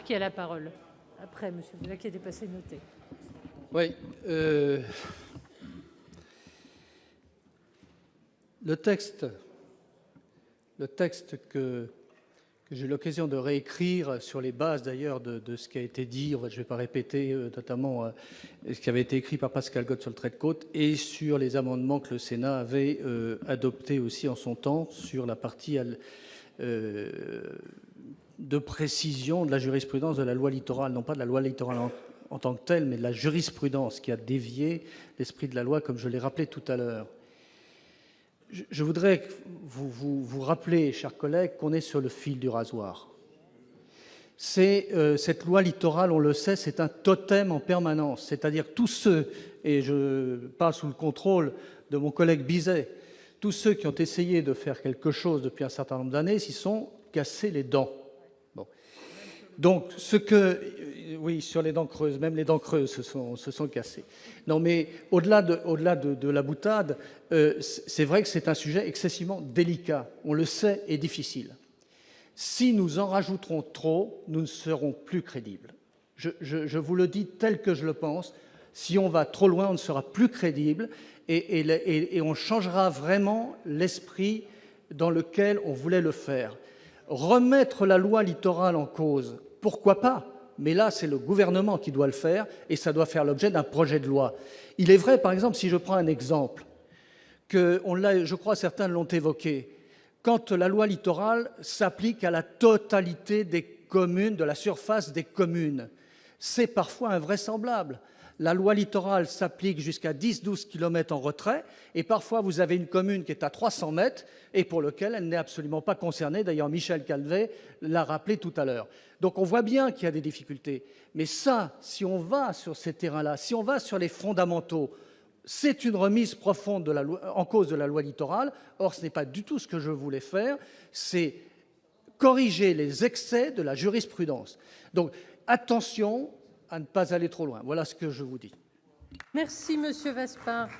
Qui a la parole après Monsieur Boulay qui était passé noté. Oui. Le texte que j'ai eu l'occasion de réécrire sur les bases d'ailleurs de ce qui a été dit, je ne vais pas répéter notamment ce qui avait été écrit par Pascal Gott sur le trait de côte et sur les amendements que le Sénat avait adoptés aussi en son temps sur la partie de précision de la jurisprudence de la loi littorale, non pas de la loi littorale en tant que telle, mais de la jurisprudence qui a dévié l'esprit de la loi, comme je l'ai rappelé tout à l'heure. Je voudrais vous rappeler, chers collègues, qu'on est sur le fil du rasoir. Cette loi littorale, on le sait, c'est un totem en permanence, c'est-à-dire tous ceux, et je parle sous le contrôle de mon collègue Bizet, tous ceux qui ont essayé de faire quelque chose depuis un certain nombre d'années s'y sont cassés les dents. Bon. Donc, oui, sur les dents creuses, même les dents creuses se sont cassées. Non, mais au-delà de la boutade, c'est vrai que c'est un sujet excessivement délicat, on le sait, et difficile. Si nous en rajouterons trop, nous ne serons plus crédibles. Je vous le dis tel que je le pense. Si on va trop loin, on ne sera plus crédible et on changera vraiment l'esprit dans lequel on voulait le faire. Remettre la loi littorale en cause, pourquoi pas? Mais là, c'est le gouvernement qui doit le faire et ça doit faire l'objet d'un projet de loi. Il est vrai, par exemple, si je prends un exemple, je crois certains l'ont évoqué, quand la loi littorale s'applique à la totalité des communes, de la surface des communes, c'est parfois invraisemblable. La loi littorale s'applique jusqu'à 10-12 km en retrait et parfois vous avez une commune qui est à 300 mètres et pour laquelle elle n'est absolument pas concernée. D'ailleurs, Michel Calvet l'a rappelé tout à l'heure. Donc on voit bien qu'il y a des difficultés. Mais ça, si on va sur ces terrains-là, si on va sur les fondamentaux, c'est une remise profonde en cause de la loi littorale. Or, ce n'est pas du tout ce que je voulais faire. C'est corriger les excès de la jurisprudence. Donc, attention à ne pas aller trop loin. Voilà ce que je vous dis. Merci, Monsieur Vaspart.